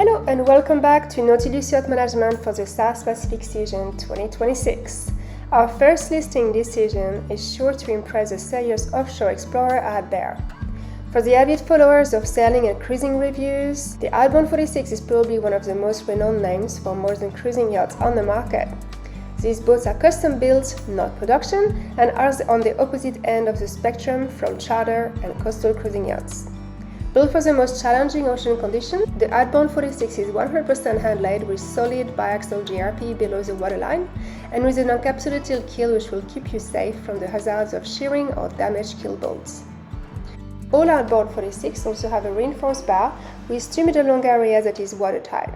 Hello and welcome back to Nautilus Yacht Management for the South Pacific season 2026. Our first listing this season is sure to impress the serious offshore explorer out there. For the avid followers of sailing and cruising reviews, the Outbound 46 is probably one of the most renowned names for modern cruising yachts on the market. These boats are custom built, not production, and are on the opposite end of the spectrum from charter and coastal cruising yachts. Built for the most challenging ocean conditions, the Outbound 46 is 100% hand-laid with solid biaxial GRP below the waterline and with an encapsulated keel which will keep you safe from the hazards of shearing or damaged keel bolts. All Outbound 46 also have a reinforced bow with 2 meter long area that is watertight.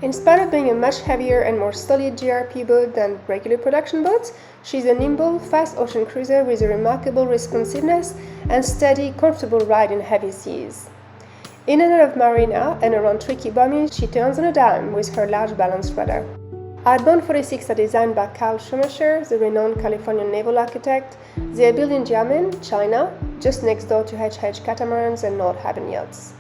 In spite of being a much heavier and more solid GRP boat than regular production boats, she's a nimble, fast ocean cruiser with a remarkable responsiveness and steady, comfortable ride in heavy seas. In and out of marina and around tricky bombing, she turns on a dime with her large balanced rudder. Outbound 46 are designed by Carl Schumacher, the renowned Californian naval architect. They are built in Xiamen, China, just next door to HH Catamarans and Nord Haven Yachts.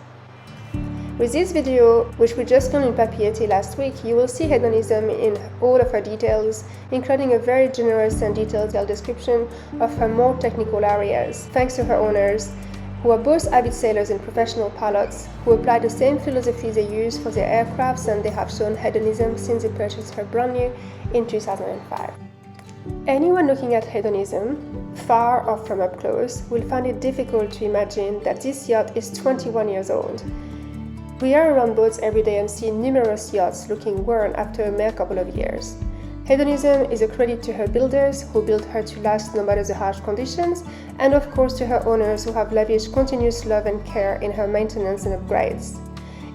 With this video, which we just filmed in Papieti last week, you will see Hedonism in all of her details, including a very generous and detailed description of her more technical areas, thanks to her owners, who are both avid sailors and professional pilots, who apply the same philosophy they use for their aircrafts, and they have shown Hedonism since they purchased her brand new in 2005. Anyone looking at Hedonism, far or from up close, will find it difficult to imagine that this yacht is 21 years old. We are around boats every day and see numerous yachts looking worn after a mere couple of years. Hedonism is a credit to her builders, who built her to last no matter the harsh conditions, and of course to her owners, who have lavished continuous love and care in her maintenance and upgrades.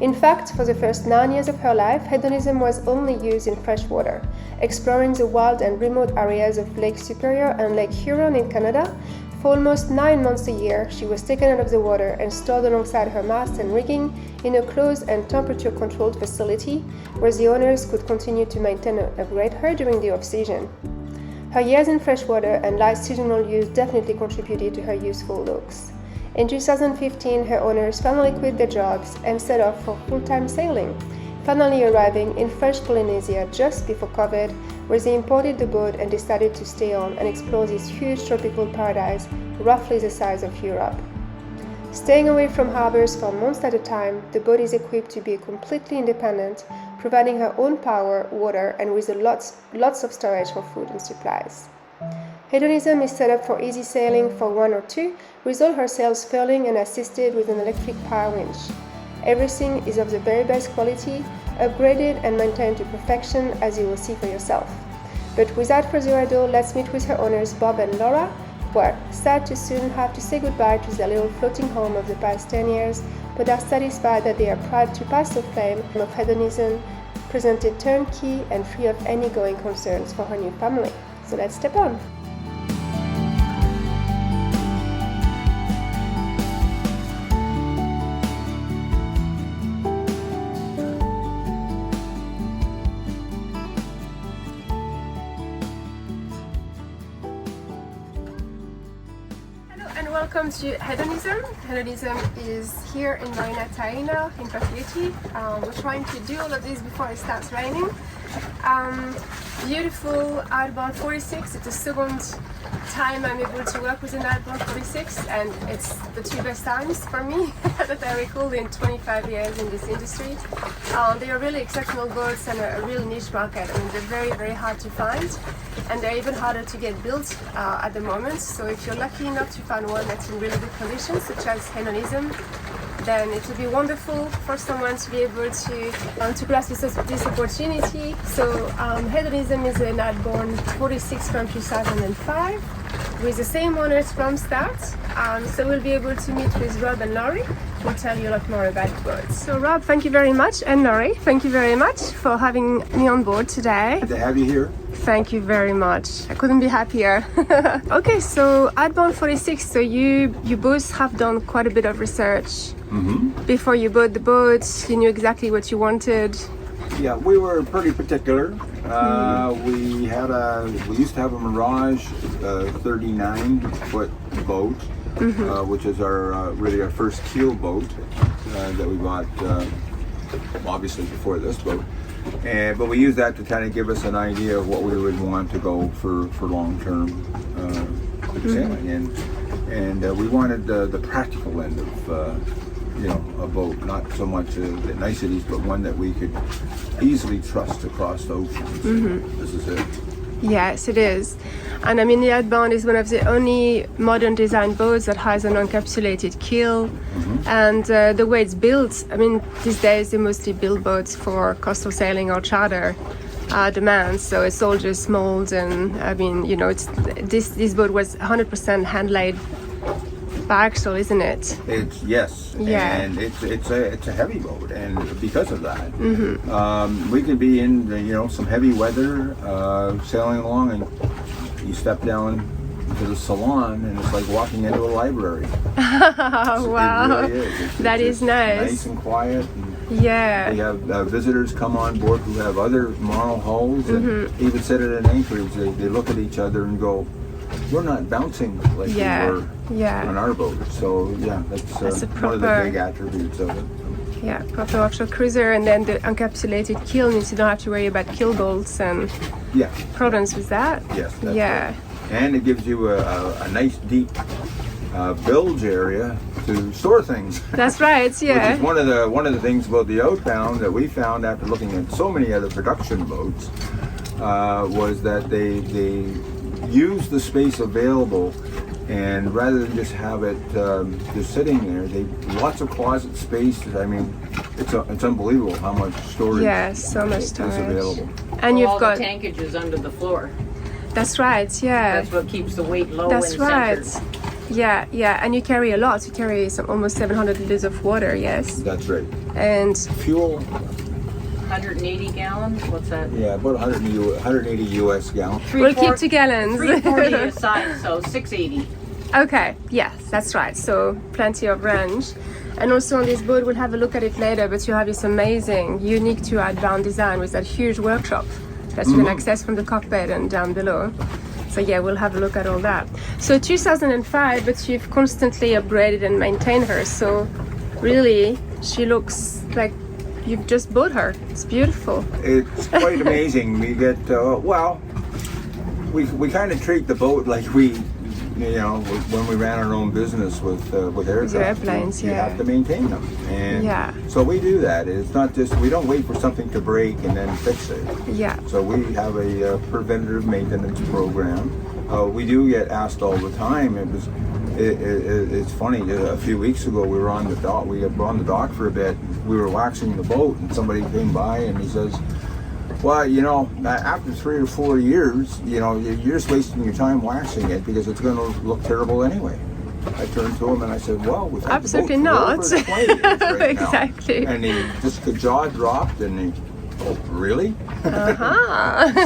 In fact, for the first 9 years of her life, Hedonism was only used in fresh water, exploring the wild and remote areas of Lake Superior and Lake Huron in Canada. For almost 9 months a year, she was taken out of the water and stored alongside her mast and rigging in a closed and temperature-controlled facility where the owners could continue to maintain and upgrade her during the off-season. Her years in freshwater and light seasonal use definitely contributed to her youthful looks. In 2015, her owners finally quit their jobs and set off for full-time sailing, finally arriving in French Polynesia just before COVID, where they imported the boat and decided to stay on and explore this huge tropical paradise, roughly the size of Europe. Staying away from harbors for months at a time, the boat is equipped to be completely independent, providing her own power, water, and with lots of storage for food and supplies. Hedonism is set up for easy sailing for 1 or 2, with all her sails furling and assisted with an electric power winch. Everything is of the very best quality, upgraded and maintained to perfection, as you will see for yourself. But without further ado, let's meet with her owners Bob and Laura, who are sad to soon have to say goodbye to their little floating home of the past 10 years, but are satisfied that they are proud to pass the flame of Hedonism, presented turnkey and free of any going concerns for her new family. So let's step on. Welcome to Hedonism. Hedonism is here in Marina Taina in Papieti. We're trying to do all of this before it starts raining. Beautiful Outbound 46. It's the second time I'm able to work with an Outbound 46, and it's the 2 best times for me that I recall in 25 years in this industry. They are really exceptional boats and a real niche market. I mean, they're very, very hard to find, and they're even harder to get built at the moment. So if you're lucky enough to find one that's in really good condition, such as Hedonism, then it would be wonderful for someone to be able to grasp this opportunity. So Hedonism is an Outbound 46 from 2005 with the same owners from start. So we'll be able to meet with Rob and Laurie, who will tell you a lot more about the boat. So Rob, thank you very much, and Laurie, thank you very much for having me on board today. Good to have you here. Thank you very much. I couldn't be happier. Okay, so Outbound 46, so you both have done quite a bit of research. Before you bought the boat, you knew exactly what you wanted. Yeah, we were pretty particular. We used to have a Mirage 39-foot boat, which is really our first keel boat that we bought obviously before this boat. But we use that to kind of give us an idea of what we would want to go for long-term sailing, and we wanted the practical end of a boat, not so much the niceties, but one that we could easily trust across the ocean. This is it. Yes, it is. And I mean, the Outbound is one of the only modern design boats that has an encapsulated keel. And the way it's built, I mean, these days they mostly build boats for coastal sailing or charter demands. So it's all just molds, and I mean, it's this boat was 100% hand-laid biaxial, isn't it? Yes. Yeah. And it's a heavy boat, and because of that, we could be in some heavy weather, sailing along, and you step down to the salon, and it's like walking into a library. Wow, it really is. That is nice. Nice and quiet. And yeah. we have visitors come on board who have other monohulls, and even sit at an anchorage. They look at each other and go, "We're not bouncing like we were on our boat." So that's one of the big attributes of it. Yeah, proper offshore cruiser, and then the encapsulated keel means you don't have to worry about keel bolts and problems with that. Yes. That's right. And it gives you a nice deep bilge area to store things. That's right. Yeah. Which is one of the things about the Outbound that we found after looking at so many other production boats was that they use the space available, and rather than just have it just sitting there, they lots of closet space. I mean, it's unbelievable how much storage. So much storage is available. And you've all got the tankage is under the floor. That's right. Yeah. That's what keeps the weight low. That's and right. centered. Yeah, and you carry a lot. You carry almost 700 liters of water. Yes. That's right. And fuel. 180 gallons. What's that? Yeah, about 180 US gallons. We'll keep to gallons. 340 aside, so 680. Okay, yes, that's right. So plenty of range. And also on this boat, we'll have a look at it later, but you have this amazing, unique to Outbound design with that huge workshop that you can access from the cockpit and down below. So yeah, we'll have a look at all that. So 2005, but you've constantly upgraded and maintained her. So really, she looks like you've just bought her. It's beautiful. It's quite amazing. We get, we kind of treat the boat like we, when we ran our own business with aircraft. Airplanes, you have to maintain them. And so we do that. It's not just, we don't wait for something to break and then fix it. Yeah. So we have a preventative maintenance program. We do get asked all the time. It's funny. A few weeks ago, we were on the dock. We were on the dock for a bit. We were waxing the boat, and somebody came by and he says, "Well, after 3 or 4 years, you're just wasting your time waxing it because it's going to look terrible anyway." I turned to him and I said, "Well, we've had absolutely the boat not." for over 20 years right Exactly. now." And the jaw dropped, and he, "Oh, really?"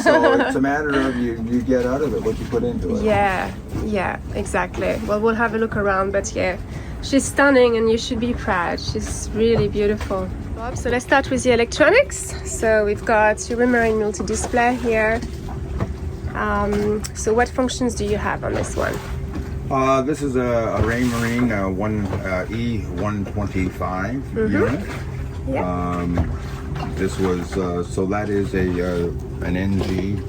So it's a matter of you get out of it what you put into it. Yeah, exactly. Well, we'll have a look around, but yeah, she's stunning and you should be proud. She's really beautiful. So let's start with the electronics. So we've got your Raymarine multi-display here. So what functions do you have on this one? This is a Raymarine E125 unit. Yeah. This was that is an NG,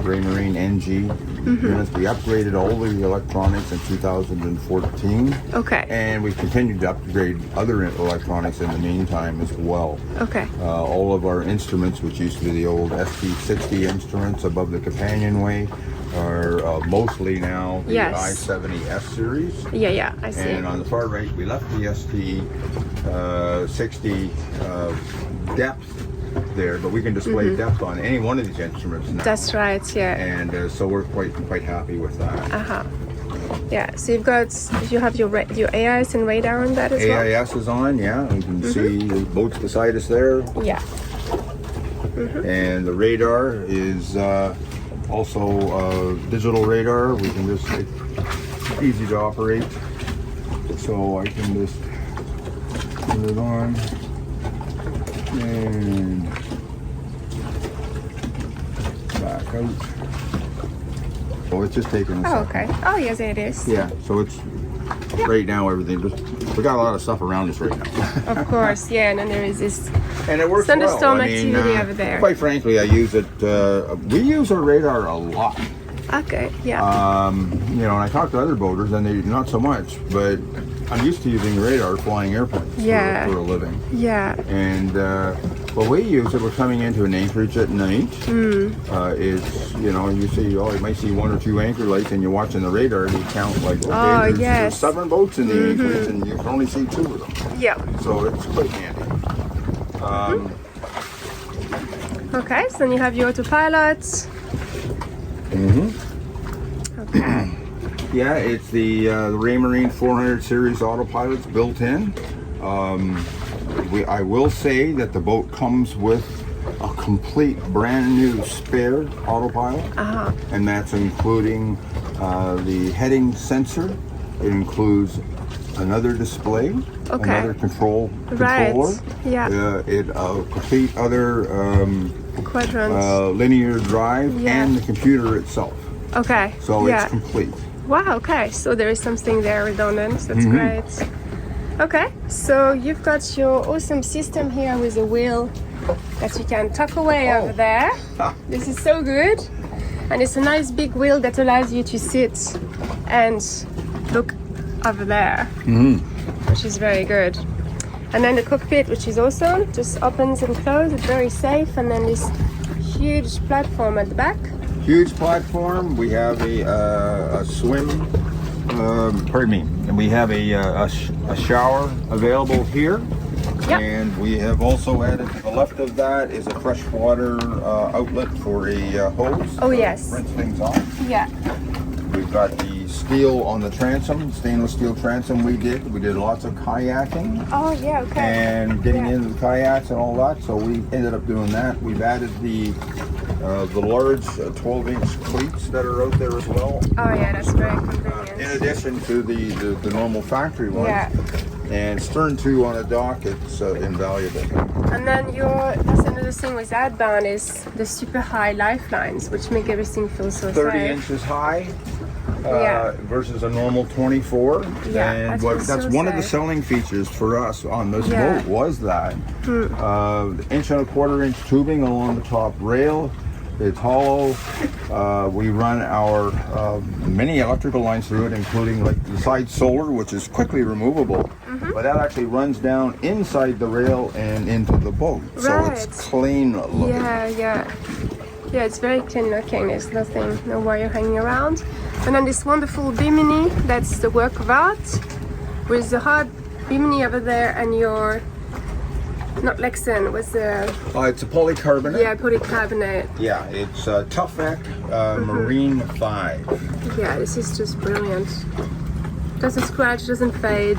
Raymarine NG unit. We upgraded all the electronics in 2014. Okay. And we continued to upgrade other electronics in the meantime as well. Okay. All of our instruments, which used to be the old ST60 instruments above the companionway, are mostly now the I-70S series. Yeah, I see. And on the far right, we left the ST60 depth there, but we can display depth on any one of these instruments now. That's right, yeah. And so we're quite happy with that. Yeah, so you have your AIS and radar on that as well? AIS is on, yeah. You can see the boats beside us there. Yeah. And the radar is also digital radar. We can just, it's easy to operate. So I can just put it on and back out. Oh, it's just taking a second. Okay. Oh, yes, it is. Yeah, so it's right now everything just we got a lot of stuff around us right now. Of course, yeah, and then there is this And it works thunderstorm well. activity over there. Quite frankly, I use it. We use our radar a lot. Okay, yeah. You know, and I talk to other boaters, and they not so much. But I'm used to using radar flying airplanes Yeah. for a living. Yeah. And well, we use it. We're coming into an anchorage at night. It's, you know, you see, oh, you might see one or two anchor lights, and you're watching the radar, and you count like, okay, there's 7 boats in the anchorage, and you can only see 2 of them. Yeah. So it's quite handy. Okay, so then you have your autopilot. Okay. Yeah, it's the Raymarine 400 series autopilots built in. I will say that the boat comes with a complete brand new spare autopilot, and that's including the heading sensor. It includes another display, another controller, Yeah. complete other Quadrants. linear drive, and the computer itself. Okay. So it's complete. Wow, okay. So there is something there redundant. That's great. Okay, so you've got your awesome system here with a wheel that you can tuck away over there. This is so good. And it's a nice big wheel that allows you to sit and look over there, which is very good. And then the cockpit, which is awesome, just opens and closes. It's very safe. And then this huge platform at the back. Huge platform. We have a swim. Pardon me. And we have a shower available here. Yep. And we have also added to the left of that is a freshwater outlet for a hose. Oh yes. Rinse things off. Yeah. We've got the steel on the transom, stainless steel transom we did. We did lots of kayaking. Oh yeah, okay. And getting into the kayaks and all that. So we ended up doing that. We've added the large 12-inch cleats that are out there as well. Oh yeah, that's very convenient. In addition to the normal factory ones. Yeah. And stern to on a dock, it's invaluable. And then that's another thing with Outbound is the super high lifelines, which make everything feel so 30 safe. inches high. Yeah. Versus a normal 24. Yeah, and that's that's so one of the safe. selling features for us on this Yeah. boat was that 1.25-inch tubing along the top rail. It's hollow. We run our many electrical lines through it, including like the side solar, which is quickly removable. But that actually runs down inside the rail and into the boat. So it's clean looking. Yeah. Yeah, it's very clean looking. There's no wire hanging around. And then this wonderful bimini, that's the work of art, with the hard bimini over there and your, not Lexan, with the... It's a polycarbonate. Yeah, polycarbonate. Yeah, it's Tough-Neck Marine 5. Yeah, this is just brilliant. Doesn't scratch, doesn't fade.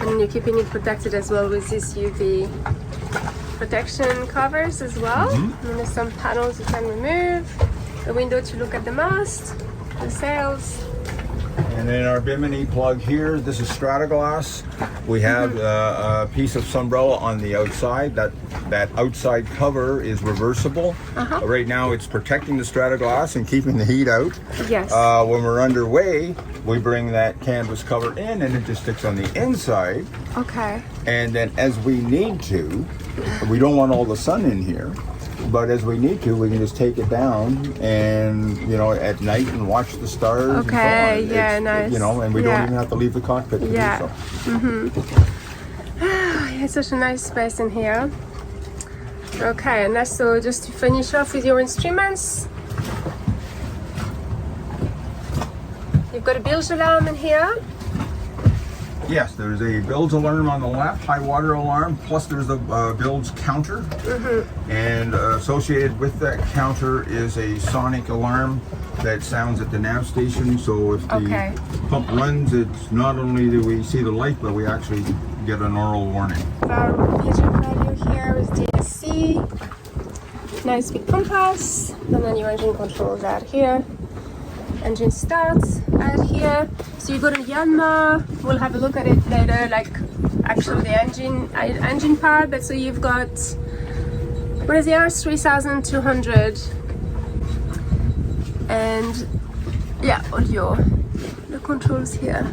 And you're keeping it protected as well with this UV protection covers as well. And there's some panels you can remove. The window to look at the mast, the sails. And then our bimini plug here, this is Strataglass. We have a piece of sunbrella on the outside. That outside cover is reversible. Right now it's protecting the Strataglass and keeping the heat out. Yes. When we're underway, we bring that canvas cover in and it just sticks on the inside. Okay. And then as we need to, we don't want all the sun in here, but as we need to, we can just take it down and, you know, at night and watch the stars. Okay, and so on. yeah, It's, nice. You know, and we don't even have to leave the cockpit to do so. It's such a nice space in here. Okay, and that's so just to finish off with your instruments. You've got a bilge alarm in here. Yes, there's a bilge alarm on the left, high water alarm, plus there's a bilge counter. And associated with that counter is a sonic alarm that sounds at the nav station. So if the pump runs, it's not only do we see the light, but we actually get an oral warning. Our music radio here is DSC. Nice big compass. And then your engine controls out here. Engine starts out here. So you go to Yanmar. We'll have a look at it later, like actually the engine part. But so you've got, what is the hours? 3,200. And yeah, all the controls here.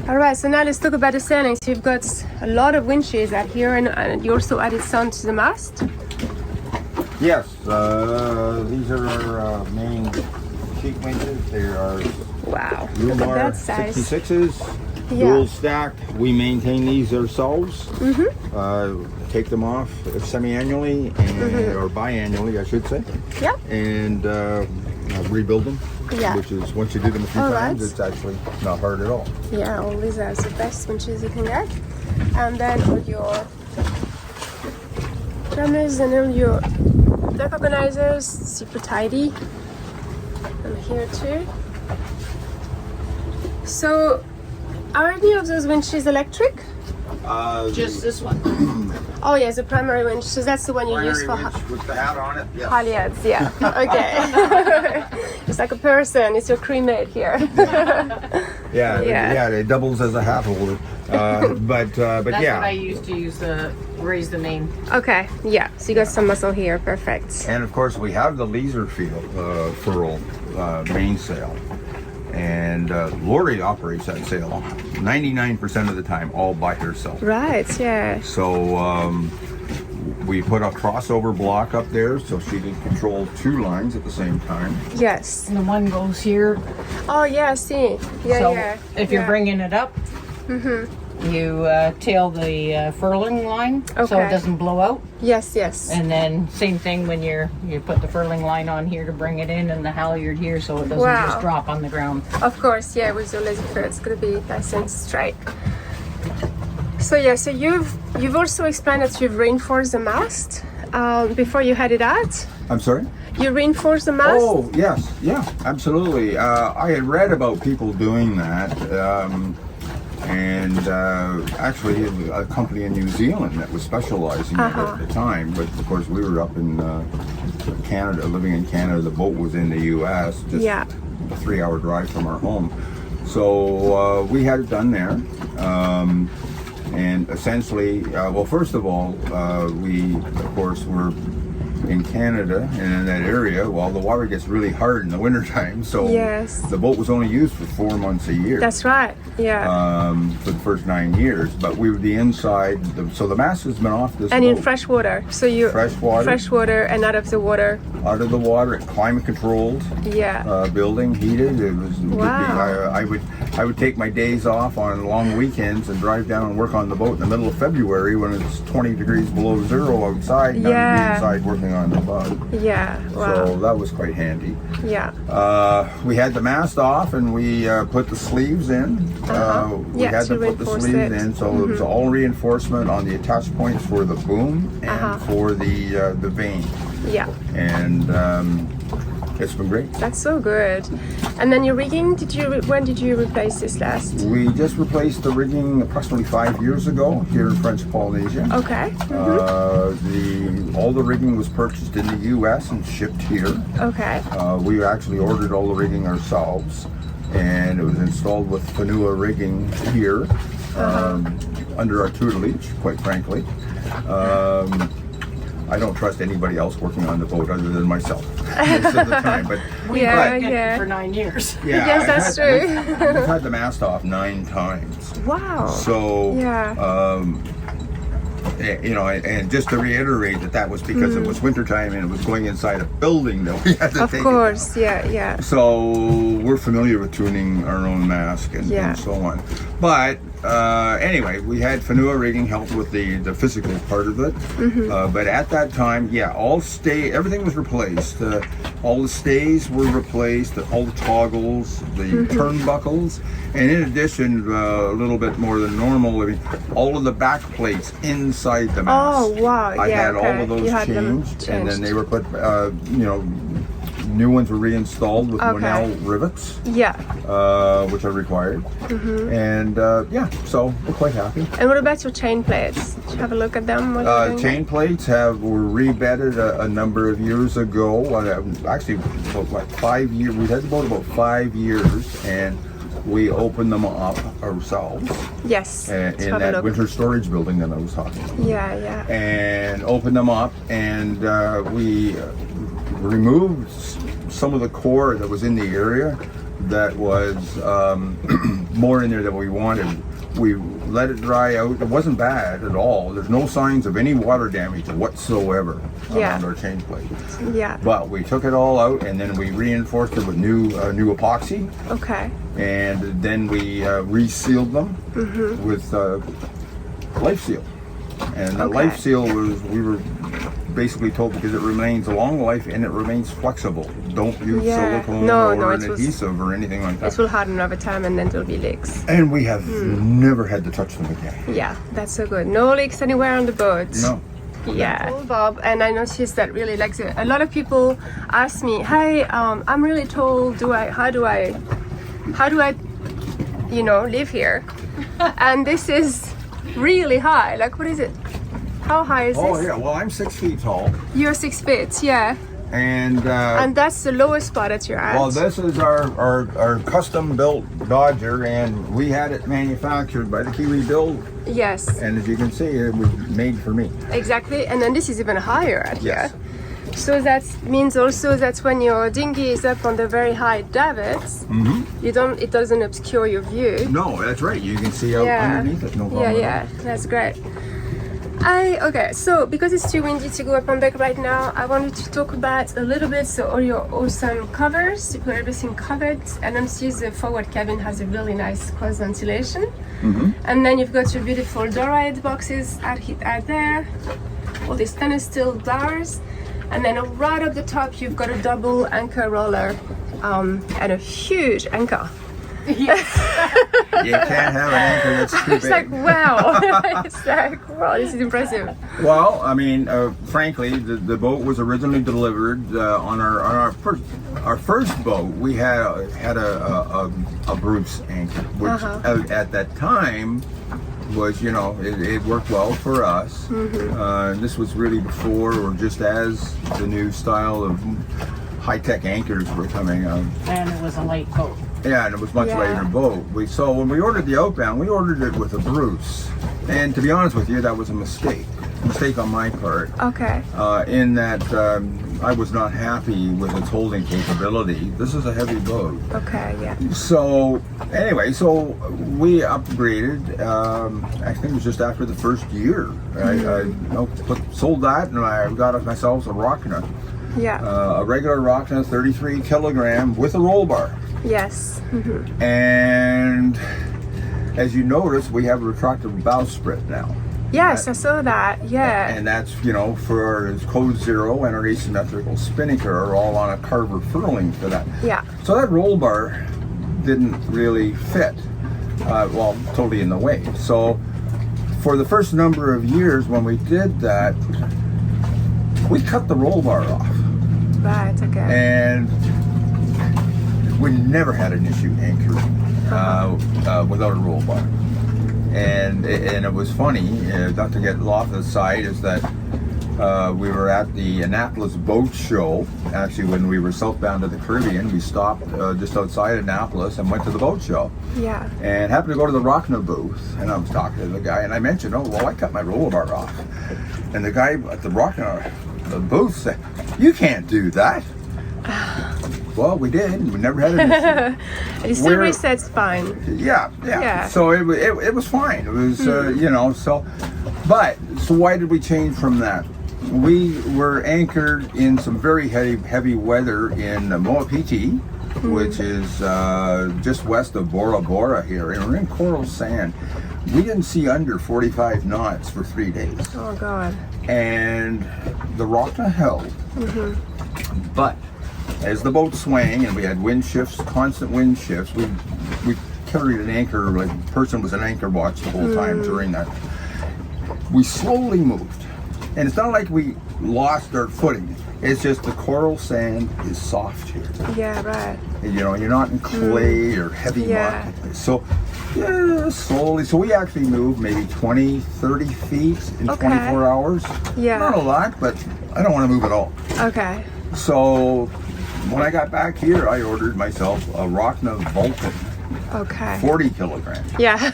All right, so now let's talk about the sailing. So you've got a lot of winches out here, and you also added some to the mast. Yes, these are our main sheet winches. They are Wow, look at that size. 66s, Yeah. dual stack. We maintain these ourselves. Take them off semi-annually or biannually, I should say. Yeah. And rebuild them. Yeah. Which is, once you do them a few All times, right. it's actually not hard at all. Yeah, all these are the best winches you can get. And then all your drummers and all your deck organizers, super tidy. And here too. So, are any of those winches electric? Just this one. Oh yes, the primary winch. So that's the one you use for with the hat on it. Yes. halyards. Yeah. Okay. It's like a person. It's your crewmate here. Yeah, it doubles as a hat holder. But That's yeah. what I used to use to raise the main. Okay. Yeah. So you got some muscle here. Perfect. And of course, we have the laser furl mainsail. And Lori operates that sail 99% of the time, all by herself. Right. Yeah. So we put a crossover block up there so she can control two lines at the same time. Yes. And the one goes here. Oh yeah. I see. Yeah. So yeah. if you're yeah. bringing it up, you tail the furling line so Okay. it doesn't blow out. Yes. Yes. And then same thing when you put the furling line on here to bring it in, and the halyard here so it doesn't Wow. just drop on the ground. Of course. Yeah. With your laser fur, it's gonna be nice and straight. So yeah. So you've also explained that you've reinforced the mast before you had it out. I'm sorry? You reinforced the mast. Oh, yes. Yeah, absolutely. I had read about people doing that. And actually a company in New Zealand that was specializing in it at the time, but of course we were up in Canada, living in Canada. The boat was in the US, just Yeah. a 3-hour drive from our home. So we had it done there. And essentially, well, first of all, we of course were in Canada and in that area. Well, the water gets really hard in the wintertime, so Yes. the boat was only used for 4 months a year. That's right. Yeah. For the first 9 years, but we were the inside. So the mast has been off this And in boat. fresh water. So you Fresh water. fresh water and out of the water. Out of the water, climate controlled Yeah. building, heated. It was. Wow. I would take my days off on long weekends and drive down and work on the boat in the middle of February when it's 20 degrees below zero outside. And Yeah. I'd be inside working on the bug. Yeah. Wow. So that was quite handy. Yeah. We had the mast off and we put the sleeves in. We Yeah, had to to put the reinforce sleeves it. in, so it was all reinforcement on the attach points for the boom and for the vane. Yeah. And it's been great. That's so good. And then your rigging, when did you replace this last? We just replaced the rigging approximately 5 years ago here in French Polynesia. Okay. All the rigging was purchased in the U.S. and shipped here. Okay. We actually ordered all the rigging ourselves, and it was installed with Fanua rigging here under our tutelage, quite frankly. I don't trust anybody else working on the boat other than myself most of the time. But Yeah, Been yeah. for 9 years. yeah, Yes, that's true. We've had the mast off 9 times. Wow. So, Yeah. you know, and just to reiterate that was because it was wintertime and it was going inside a building that we had to Of take course. Yeah. Yeah. it. So we're familiar with tuning our own mask and so on. But anyway, we had Fanua rigging help with the physical part of it. But at that time, everything was replaced. All the stays were replaced, all the toggles, the turnbuckles, and in addition, a little bit more than normal, I mean, all of the back plates inside the mast. Oh wow. I Yeah. had Okay. all of those You had them changed, and then they were put, new ones were reinstalled with Monel rivets, which are required. And so we're quite happy. And what about your chain plates? Did you have a look at them? When you were doing Chain plates were rebedded a number of years ago. Actually, about 5 years. We had the boat about 5 years, and we opened them up ourselves. that? Yes. Let's In have a that look. winter storage building that I was talking about. Yeah. Yeah. And opened them up, and we removed some of the core that was in the area that was more in there than we wanted. We let it dry out. It wasn't bad at all. There's no signs of any water damage whatsoever around our change plate. Yeah. But we took it all out and then we reinforced it with new epoxy. Okay. And then we resealed them with Life Seal. And the Life Seal we were basically told because it remains a long life and it remains flexible. Don't use silicone or an adhesive or anything like that. It will harden over time and then there'll be leaks. And we have never had to touch them again. Yeah, that's so good. No leaks anywhere on the boat. No. Yeah, Bob, and I noticed that really like a lot of people ask me, hey, I'm really tall. How do I live here? And this is really high. Like, what is it? How high is this? Oh yeah, well I'm 6 feet tall. You're 6 feet, yeah. And that's the lowest spot that you're at. well, this is our custom built Dodger, and we had it manufactured by the Kiwi Build. Yes. And as you can see, it was made for me. Exactly, and then this is even higher at Yes. here. So that means also that when your dinghy is up on the very high davits, it doesn't obscure your view. No, that's right. You can see out underneath it. No problem. Yeah, that's great. Okay, so because it's too windy to go up on deck right now, I wanted to talk about a little bit. So all your awesome covers, you put everything covered, and then see the forward cabin has a really nice cross ventilation. And then you've got your beautiful door-eyed boxes out there, all these stainless steel doors, and then right at the top you've got a double anchor roller and a huge anchor. Yes. You can't have an anchor that's too It's big. like, wow. It's like, wow, this is impressive. Well, I mean, frankly, the boat was originally delivered on our first boat. We had a Bruce anchor, which at that time was, it worked well for us. This was really before or just as the new style of high-tech anchors were coming out. And it was a light boat. Yeah, and it was much lighter boat. So when we ordered the Outbound, we ordered it with a Bruce. And to be honest with you, that was a mistake on my part. Okay. In that I was not happy with its holding capability. This is a heavy boat. Okay, yeah. So anyway, we upgraded. I think it was just after the first year. I sold that and I got myself a Rockna. Yeah. A regular Rockna, 33 kilogram with a roll bar. Yes. And as you notice, we have a retractable bowsprit now. Yes, I saw that. Yeah. And that's, for our Code Zero and our asymmetrical spinnaker are all on a Carver furling for that. Yeah. So that roll bar didn't really fit, totally in the way. So for the first number of years when we did that, we cut the roll bar off. Right, okay. And we never had an issue anchoring without a roll bar. And it was funny, not to get off the side, is that we were at the Annapolis Boat Show. Actually, when we were southbound to the Caribbean, we stopped just outside Annapolis and went to the boat show. Yeah. And happened to go to the Rockna booth, and I was talking to the guy, and I mentioned, I cut my roll bar off. And the guy at the Rockna booth said, "You can't do that." Well, we did. We never had an issue. And it still resets fine. Yeah. So it was fine. It was, so why did we change from that? We were anchored in some very heavy weather in Moapiti, which is just west of Bora Bora here, and we're in coral sand. We didn't see under 45 knots for 3 days. Oh, God. And the Rockna held. But as the boat swang and we had wind shifts, constant wind shifts, we carried an anchor, like the person was an anchor watch the whole time during that. We slowly moved. And it's not like we lost our footing. It's just the coral sand is soft here. Yeah, right. You're not in clay or heavy mud. So, slowly. So we actually moved maybe 20, 30 feet in 24 hours. Yeah. Not a lot, but I don't want to move at all. Okay. So when I got back here, I ordered myself a Rockna Vulcan. Okay. 40 kilograms. Yeah.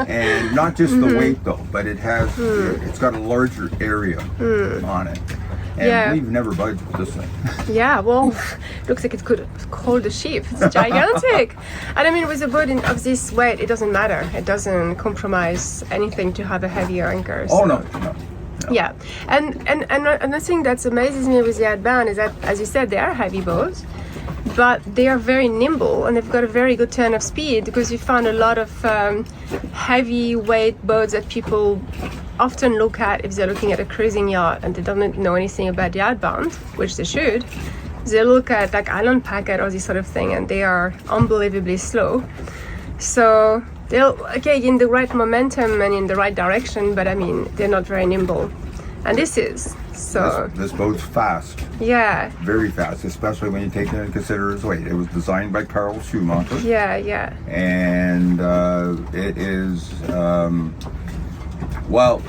And not just the weight though, but it has, it's got a larger area on it. And Yeah. we've never budged this thing. Yeah, well, looks like it could hold a ship. It's gigantic. And I mean, with a boat of this weight, it doesn't matter. It doesn't compromise anything to have a heavier anchor. Oh, so- no. Yeah, and the thing that amazes me with the Outbound is that, as you said, they are heavy boats, but they are very nimble and they've got a very good turn of speed, because you find a lot of heavyweight boats that people often look at if they're looking at a cruising yacht and they don't know anything about the Outbound, which they should. They look at like Island Packet or this sort of thing, and they are unbelievably slow. So they'll in the right momentum and in the right direction, but I mean they're not very nimble, and this is so. This boat's fast, Yeah, very fast, especially when you take into consider its weight. It was designed by Carl Schumacher, yeah. and it is well.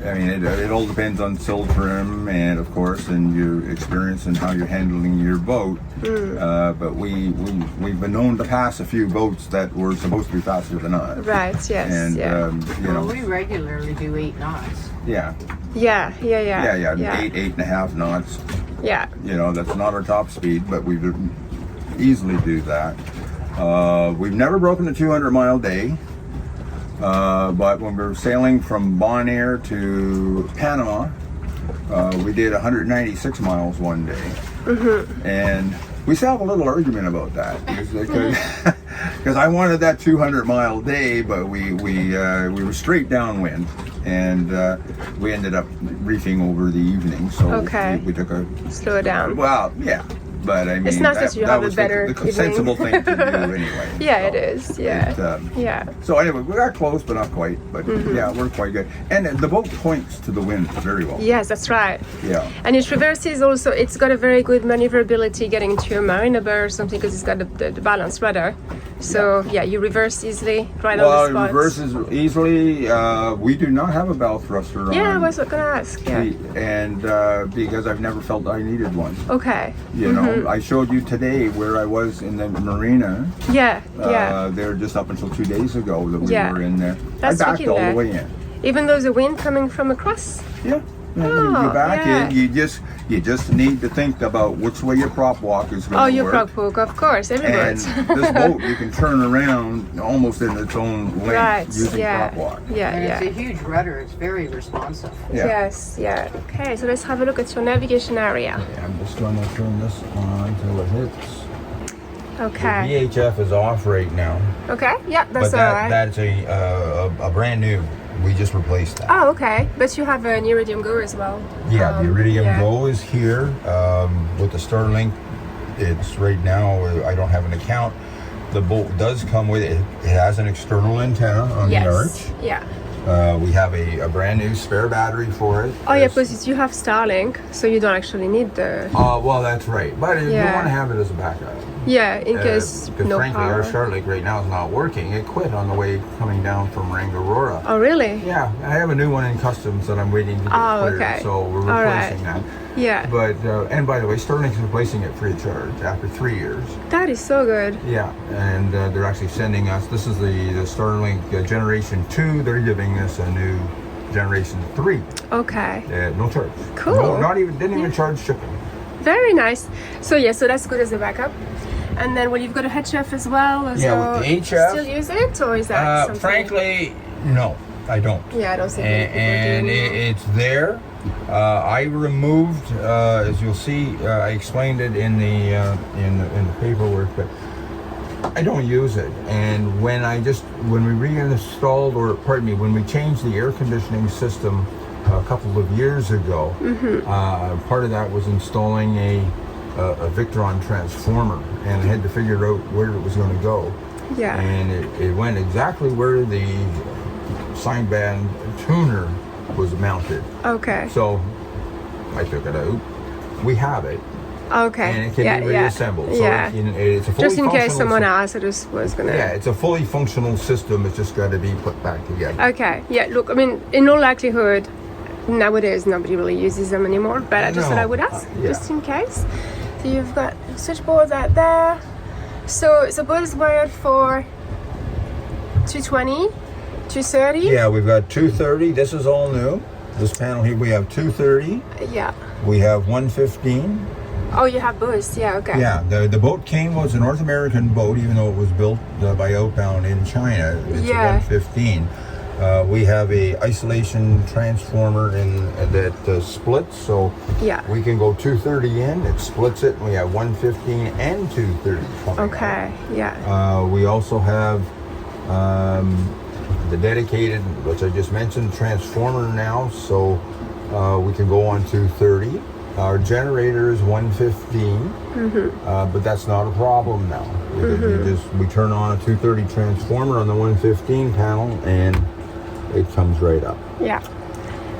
I mean, it all depends on sill trim and, of course, and your experience and how you're handling your boat. But we've been known to pass a few boats that were supposed to be faster than us. Right. Yes. And yeah. you know, we regularly do 8 knots. yeah, 8.5 knots. Yeah. You know, that's not our top speed, but we easily do that. We've never broken a 200-mile day. But when we were sailing from Bonaire to Panama, we did 196 miles one day. And we still have a little argument about that, because I wanted that 200-mile day, but we were straight downwind, and we ended up reefing over the evening. So we took a slow down. Well, yeah. But I mean, it's nice that you have a better the sensible thing to do anyway. Yeah, so it is. Yeah. Yeah. So anyway, we got close, but not quite. But yeah, we're quite good. And the boat points to the wind very well. Yes, that's right. Yeah. And it reverses also. It's got a very good maneuverability getting into a marina bar or something, because it's got the balanced rudder. So yeah, you reverse easily right on the spot. It reverses easily. We do not have a bow thruster on. Yeah, I was going to ask. Yeah. And because I've never felt I needed one. Okay. You know, I showed you today where I was in the marina. Yeah. They're just up until 2 days ago that we were in there. That's I backed all the way in. Even though the wind coming from across? Yeah. You back in, you just need to think about which way your prop walk is going to work. Oh, your prop walk, of course, every And boat. this boat, you can turn around almost in its own length using prop walk. And it's a huge rudder. It's very responsive. Yeah. Yes, yeah. Okay, so let's have a look at your navigation area. Yeah, I'm just going to turn this on until it hits. Okay. The VHF is off right now. Okay, yeah, that's But all right. that's a brand new. We just replaced that. Oh, okay. But you have an Iridium Go as well. Yeah, the Iridium Go is here with the Starlink. It's right now. I don't have an account. The boat does come with it. It has an external antenna on the arch. Yeah. We have a brand new spare battery for it. Oh yeah, because you have Starlink, so you don't actually need the. Well, that's right. But you want to have it as a backup. Yeah, in case Because no frankly, power. our Starlink right now is not working. It quit on the way coming down from Rangaroora. Oh really? Yeah, I have a new one in customs that I'm waiting to get cleared. Okay. So we're replacing that. Yeah. But and by the way, Starlink's replacing it free of charge after 3 years. That is so good. Yeah, and they're actually sending us. This is the Starlink Generation 2. They're giving us a new Generation 3. Okay. No charge. Cool. No, didn't even charge shipping. Very nice. So yeah, so that's good as a backup. And then, well, you've got a HF as well. Yeah, so with the HF. Still use it, or is that something? Frankly, no, I don't. Yeah, I don't think many people And do. it's there. I removed, as you'll see, I explained it in the paperwork, but I don't use it. And when we reinstalled, or pardon me, when we changed the air conditioning system a couple of years ago, part of that was installing a Victron transformer, and I had to figure out where it was going to go. Yeah. And it went exactly where the sign band tuner was mounted. Okay. So I took it out. We have it. Okay. And it can be reassembled. So it's a fully just in case functional someone else was gonna. Yeah, it's a fully functional system. It's just got to be put back together. Okay. Yeah. Look, I mean, in all likelihood, nowadays nobody really uses them anymore. But I just thought I would ask, just in case. So you've got switchboards out there. So the boat is wired for 220, 230. Yeah, we've got 230. This is all new. This panel here, we have 230. Yeah. We have 115. Oh, you have both. Yeah, okay. Yeah, the boat was a North American boat, even though it was built by Outbound in China. It's a 115. We have a isolation transformer that splits, so we can go 230 in, it splits it, and we have 115 and 230 coming Okay, yeah. we also have the dedicated, which I just mentioned, transformer now, so we can go on 230. Our generator is 115, but that's not a problem now. We turn on a 230 transformer on the 115 panel, and it comes right up. Yeah.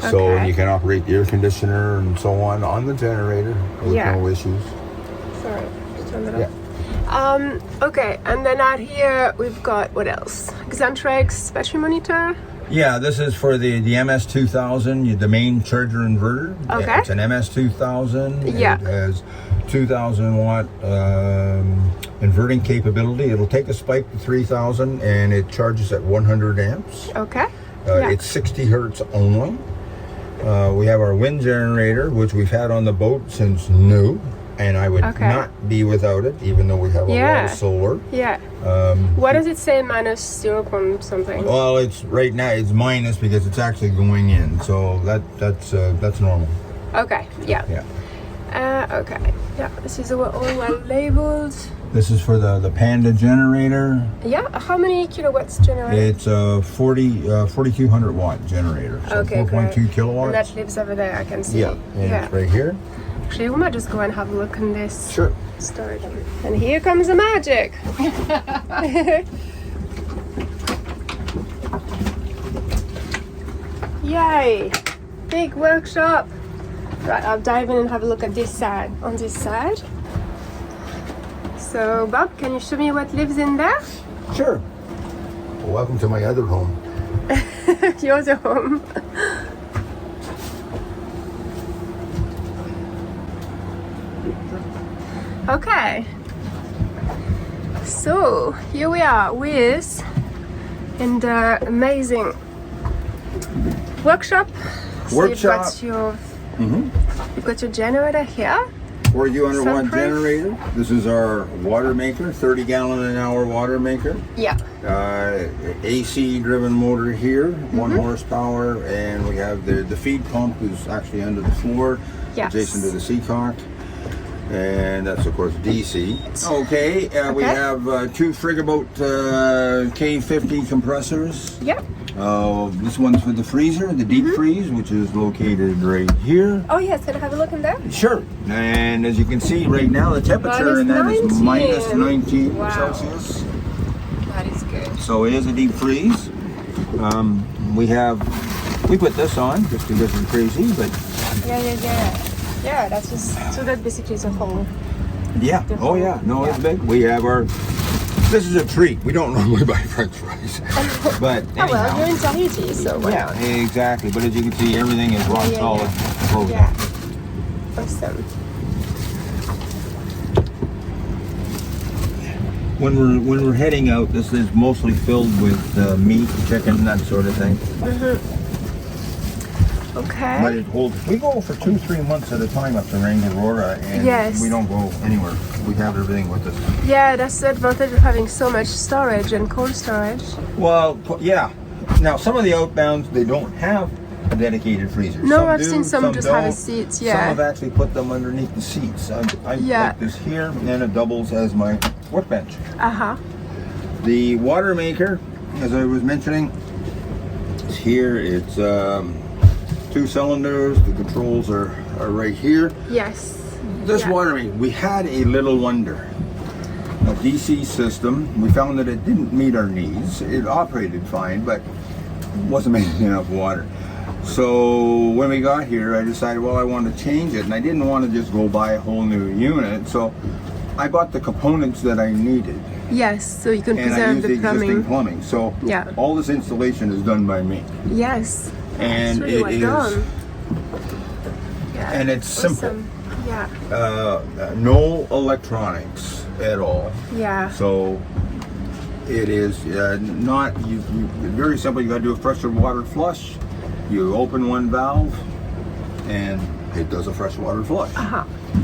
So you can operate the air conditioner and so on the generator with no issues. Sorry, just turn that off. Okay, and then out here we've got what else? Xantrex battery monitor. Yeah, this is for the MS2000, the main charger inverter. Okay. It's an MS2000. Yeah. It has 2,000 watt inverting capability. It'll take a spike to 3,000 and it charges at 100 amps. Okay. It's 60 hertz only. We have our wind generator, which we've had on the boat since new, and I would not be without it, even though we have a lot of solar. Yeah. What does it say? Minus 0 point something? Well, it's right now it's minus because it's actually going in, so that's normal. Okay. Yeah. Yeah. Okay. Yeah. This is all well labeled. This is for the Panda generator. Yeah. How many kilowatts generator? It's a 4,200 watt generator. So 4.2 kilowatts. And that lives over there. I can see. Yeah. And it's right here. Actually, we might just go and have a look in this. Sure. Storage. And here comes the magic. Yay! Big workshop. Right, I'll dive in and have a look at this side. On this side. So, Bob, can you show me what lives in there? Sure. Well, welcome to my other home. Yours a home. Okay. So, here we are in the amazing workshop. So you've got your generator here. 4,200 watt generator. This is our water maker, 30 gallon an hour water maker. Yeah. AC driven motor here, 1 horsepower, and we have the feed pump is actually under the floor, adjacent to the seacock. And that's of course DC. Okay, we have 2 Frigaboat K50 compressors. Yep. This one's for the freezer, the deep freeze, which is located right here. Oh yes, can I have a look in there? Sure. And as you can see right now, the temperature in that is minus 19 Celsius. That is good. So it is a deep freeze. We put this on just because it's crazy, but yeah, that's just so that basically is a whole. Yeah. Oh yeah. No, it's big. We have our. This is a treat. We don't normally buy French fries, but anyhow. Oh well, you're in Tahiti, so yeah, exactly. But as you can see, everything is rock solid. Yeah. Awesome. When we're heading out, this is mostly filled with meat, chicken, that sort of thing. Okay. But it holds. We go for 2-3 months at a time up to Rangiroa, and we don't go anywhere. We have everything with us. Yeah, that's the advantage of having so much storage and cold storage. Well, yeah. Now some of the Outbounds, they don't have a dedicated freezer. No, I've seen some just have a seat. Yeah. Some have actually put them underneath the seats. I like this here, and then it doubles as my workbench. The water maker, as I was mentioning, is here. It's 2 cylinders. The controls are right here. Yes. This water maker, we had a little wonder. A DC system. We found that it didn't meet our needs. It operated fine, but wasn't making enough water. So when we got here, I decided, well, I want to change it, and I didn't want to just go buy a whole new unit. So I bought the components that I needed. Yes, so you can preserve the existing plumbing. So all this installation is done by me. Yes. And really it is done. And it's simple. Yeah. No electronics at all. Yeah. So it is not very simple. You got to do a pressure water flush. You open one valve, and it does a freshwater flush.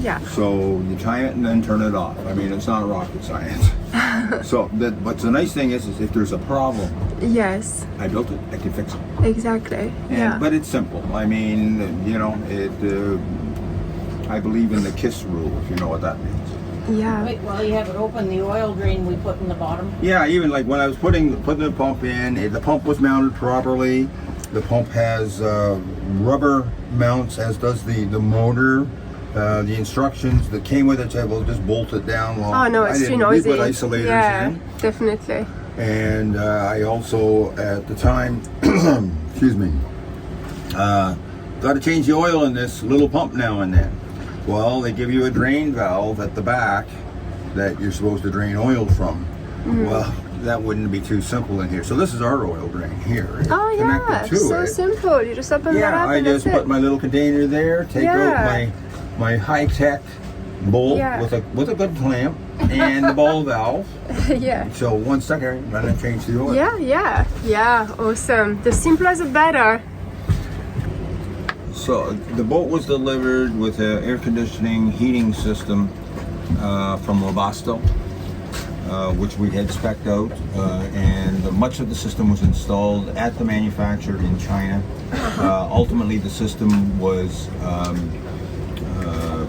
Yeah. So you tie it and then turn it off. I mean, it's not rocket science. But the nice thing is if there's a problem, Yes. I built it, I can fix it. Exactly. Yeah. But it's simple. I mean, you know, I believe in the KISS rule, if you know what that means. Yeah. Wait, while you have it open, the oil drain we put in the bottom. Yeah, even like when I was putting the pump in, the pump was mounted properly. The pump has rubber mounts, as does the motor. The instructions that came with it said, well, just bolt it down. Well, Oh no, I it's too didn't. noisy. We put isolators Yeah, in. definitely. And I also, at the time, excuse me, got to change the oil in this little pump now and then. Well, they give you a drain valve at the back that you're supposed to drain oil from. Well, that wouldn't be too simple in here. So this is our oil drain here. Oh yeah, Connected to so it. simple. You just open that Yeah, up I and just that's put it. my little container there, take out my high-tech bolt Yeah. with a good clamp and the ball valve. Yeah. So 1 second, and then change the oil. Yeah, awesome. The simpler the better. So the boat was delivered with an air conditioning heating system from Webasto, which we had spec'd out, and much of the system was installed at the manufacturer in China. Ultimately, the system was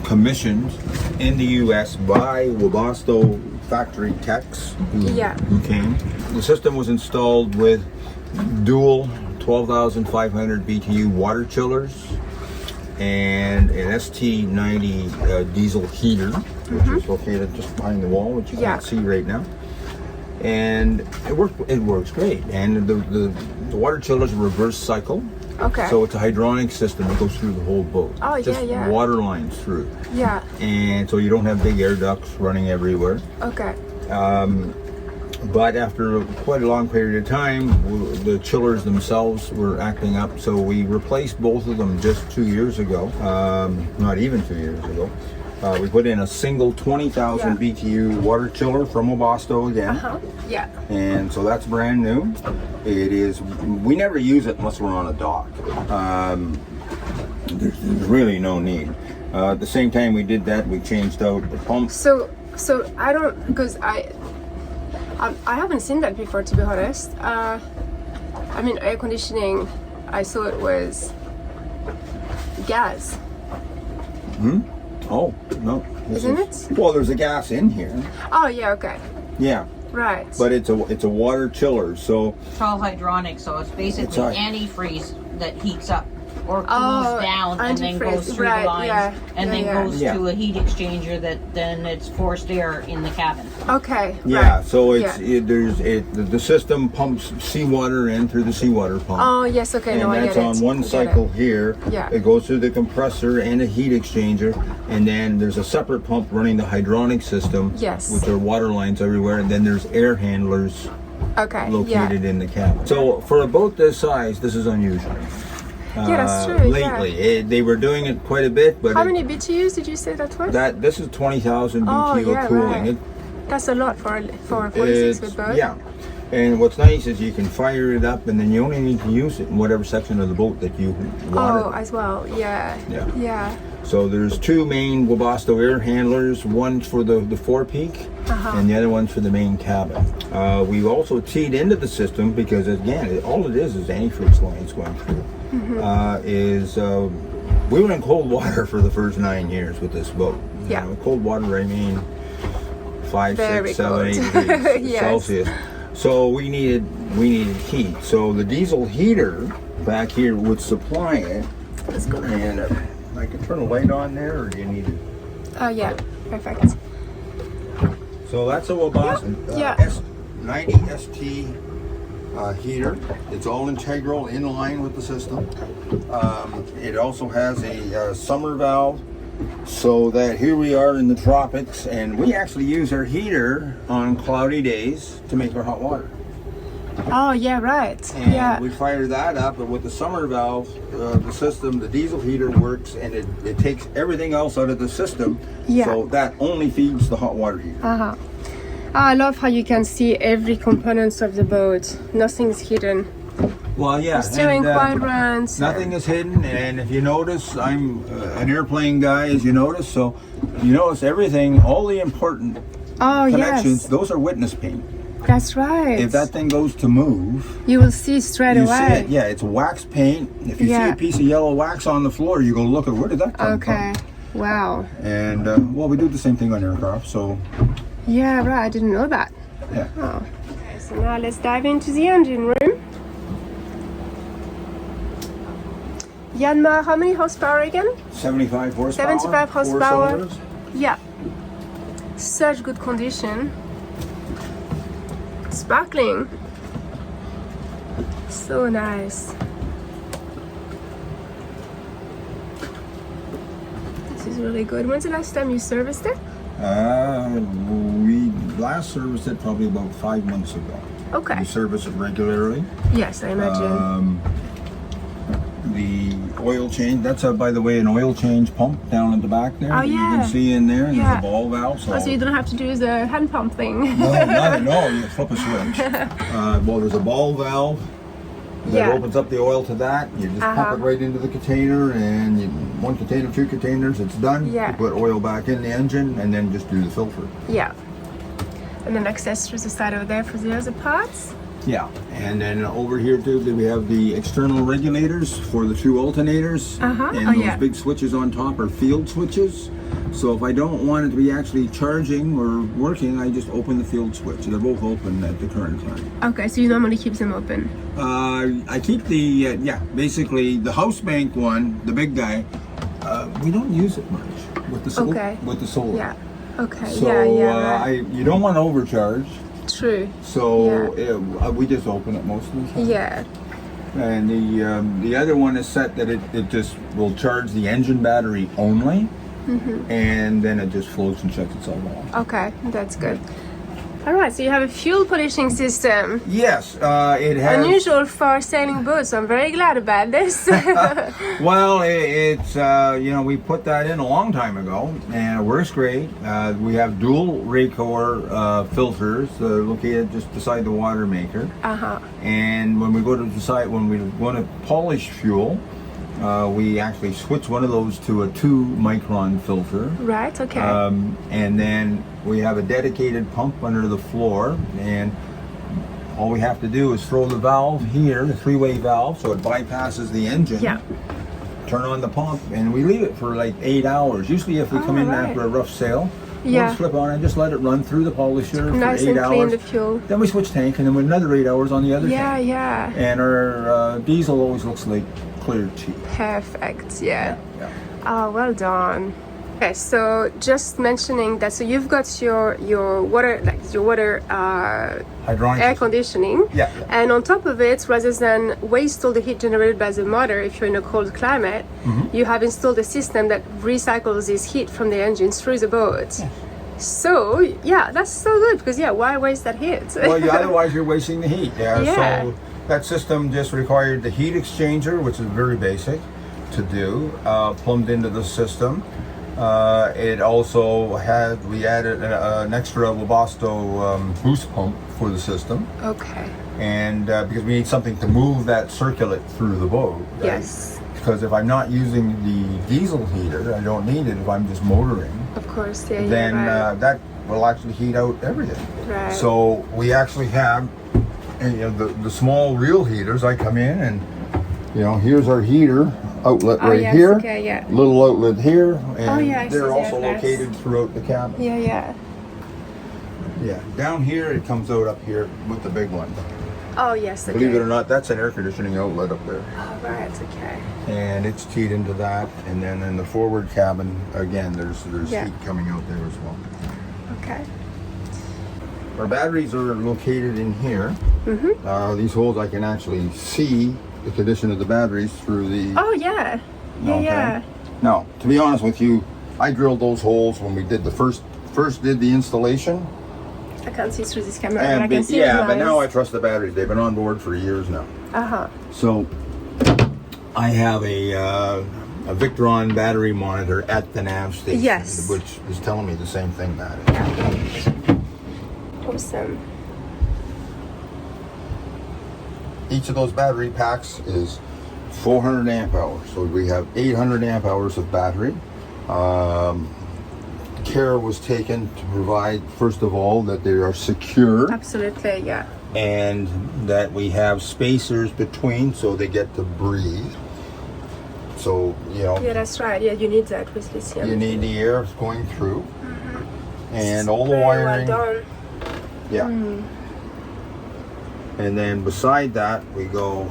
commissioned in the U.S. by Webasto factory techs who came. The system was installed with dual 12,500 BTU water chillers and an ST90 diesel heater, which is located just behind the wall, which you can't see right now. And it works great. And the water chillers are reverse cycle. Okay. So it's a hydronic system that goes through the whole boat. Oh, yeah, just yeah. water lines through. Yeah. And so you don't have big air ducts running everywhere. Okay. But after quite a long period of time, the chillers themselves were acting up, so we replaced both of them just 2 years ago. Not even 2 years ago. We put in a single 20,000 BTU water chiller from Webasto again. Yeah. And so that's brand new. It is, we never use it unless we're on a dock. There's really no need. At the same time we did that, we changed out the pump. So I don't, because I haven't seen that before, to be honest. I mean, air conditioning, I saw it was gas. Oh, no. Isn't it? Well, there's a gas in here. Oh yeah, okay. Yeah. Right. But it's a water chiller, so It's all hydronic, so it's basically It's all- antifreeze that heats up or cools down and then antifreeze, goes through right, the lines and then goes Yeah. to a heat exchanger that then it's forced air in the cabin. Okay. yeah, Right. so it's Yeah. the system pumps seawater in through the seawater pump. Oh yes, okay. And No, I that's get on it. one I get cycle it. here. Yeah. It goes through the compressor and a heat exchanger, and then there's a separate pump running the hydronic system, Yes. which are water lines everywhere, and then there's air handlers Okay. located in the cabin. So for a boat this size, this is unusual. Yeah, that's true. Lately, they were doing it quite a bit, but How many BTUs did you say that was? this is 20,000 BTU yeah, of cooling. right. That's a lot for 46 with boat. Yeah, and what's nice is you can fire it up, and then you only need to use it in whatever section of the boat that you want Oh, it. as well. Yeah. Yeah. Yeah. So there's two main Webasto air handlers, one for the forepeak and the other one's for the main cabin. We've also teed into the system because, again, all it is antifreeze lines going through. We were in cold water for the first 9 years with this boat. Yeah. Cold water, I mean 5, Very 6, 7, 8 cold. degrees Yes. Celsius. So we needed heat. So the diesel heater back here would supply it. Let's go. And I can turn a light on there, or do you need it? Oh yeah. Perfect. So that's a Webasto Yeah. S90 ST heater. It's all integral, in line with the system. It also has a summer valve, so that here we are in the tropics, and we actually use our heater on cloudy days to make our hot water. Oh yeah, right. And Yeah. we fire that up, but with the summer valve, the system, the diesel heater works, and it takes everything else out of the system. Yeah. So that only feeds the hot water heater. Uh-huh. I love how you can see every components of the boat. Nothing's hidden. Well, yeah. The steering and, quadrants. Nothing is hidden, and if you notice, I'm an airplane guy, as you notice, so you notice everything, all the important connections, those are witness paint. That's right. If that thing goes to move, you will see straight you away. see it. Yeah, it's wax paint. If you see a piece of yellow wax on the floor, you go look at where did that come from. Okay. Wow. And well, we do the same thing on aircraft, so. Yeah, right. I didn't know that. Yeah. Oh. Okay, so now let's dive into the engine room. Yanmar, how many horsepower again? 75 horsepower. 75 horsepower. 4 cylinders. Yeah. Such good condition. Sparkling. So nice. This is really good. When's the last time you serviced it? We last serviced it probably about 5 months ago. Okay. We service it regularly. Yes, I imagine. The oil change, that's by the way, an oil change pump down at the back there. Oh, that yeah. You can see in there. Yeah. There's a ball valve. So you don't have to do the hand pump thing. No, you flip a switch. Well, there's a ball valve that opens up the oil to that. You just pump it right into the container, and one container, 2 containers, it's done. Yeah. You put oil back in the engine, and then just do the filter. Yeah. And then access through the side over there for the other parts. Yeah, and then over here too, we have the external regulators for the 2 alternators, and those big switches on top are field switches. So if I don't want it to be actually charging or working, I just open the field switch. They're both open at the current time. Okay, so you normally keep them open. I keep the basically the house bank one, the big guy. We don't use it much with the solar. Yeah. Okay. So right. you don't want to overcharge. True. So we just open it most of the time. Yeah. And the other one is set that it just will charge the engine battery only, and then it just floats and shuts itself off. Okay, that's good. All right, so you have a fuel polishing system. Yes, it has. Unusual for sailing boats, so I'm very glad about this. Well, it's we put that in a long time ago, and it works great. We have dual Raycor filters located just beside the water maker. And when we go to decide when we want to polish fuel, we actually switch one of those to a 2-micron filter. Right. Okay. And then we have a dedicated pump under the floor, and all we have to do is throw the valve here, the 3-way valve, so it bypasses the engine. Yeah. Turn on the pump, and we leave it for like 8 hours. Usually, if we come in after a rough sail, we'll just flip on and just let it run through the polisher for 8 hours. Nice and clean the fuel. Then we switch tank, and then with another 8 hours on the other tank. Yeah. And our diesel always looks like clear cheap. Perfect. Yeah. Oh, well done. Okay, so just mentioning that, so you've got your water, Hydronic air conditioning, and on top of it, rather than waste all the heat generated by the motor if you're in a cold climate, you have installed a system that recycles this heat from the engines through the boat. So that's so good, because why waste that heat? Well, otherwise you're wasting the heat. So that system just required the heat exchanger, which is very basic to do, plumbed into the system. It also we added an extra Webasto boost pump for the system. Okay. And because we need something to move that circulate through the boat. Right? Yes. Because if I'm not using the diesel heater, I don't need it if I'm just motoring. Of course, then that will actually heat out everything. Right. So we actually have, the small reel heaters. I come in and, here's our heater outlet here. Okay, yeah. Little outlet here, and I see they're also that. located throughout the cabin. Yeah. Down here, it comes out up here with the big one. Oh yes. Okay. Believe it or not, that's an air conditioning outlet up there. Oh, right. Okay. And it's keyed into that, and then in the forward cabin, again, there's heat coming out there as well. Okay. Our batteries are located in here. These holes, I can actually see the condition of the batteries through the... Oh, yeah. Yeah. Now, to be honest with you, I drilled those holes when we did the first did the installation. I can't see through this camera, but I can see but now I trust the batteries. They've been on board for years now. So I have a Victron battery monitor at the nav station, which is telling me the same thing about it. Awesome. each of those battery packs is 400 amp hours. So we have 800 amp hours of battery. Care was taken to provide, first of all, that they are secure. Absolutely, yeah. And that we have spacers between so they get to breathe. So, you know. Yeah, that's right. Yeah, you need that with lithium. You need the air going through. And all the Very wiring. well done. Yeah. And then beside that, we go.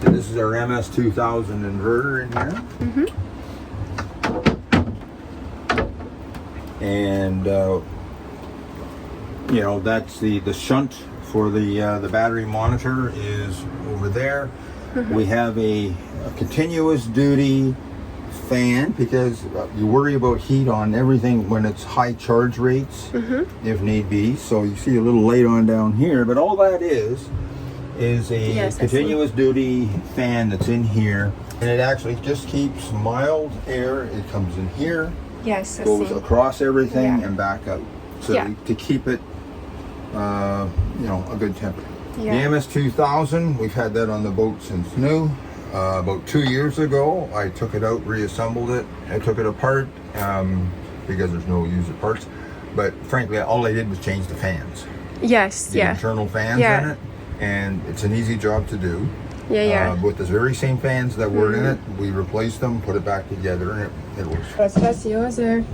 This is our MS2000 inverter in here. And you know, that's the shunt for the battery monitor is over there. We have a continuous duty fan because you worry about heat on everything when it's high charge rates, if need be. So you see a little light on down here, but all that is a continuous duty fan that's in here, and it actually just keeps mild air. It comes in here, goes across everything and back out, so to keep it, you know, a good temperature. The MS2000, we've had that on the boat since new. About 2 years ago, I took it out, reassembled it. I took it apart because there's no user parts. But frankly, all I did was change the fans. The internal fans in it, and it's an easy job to do. With the very same fans that were in it, we replaced them, put it back together, and it works. So that's the other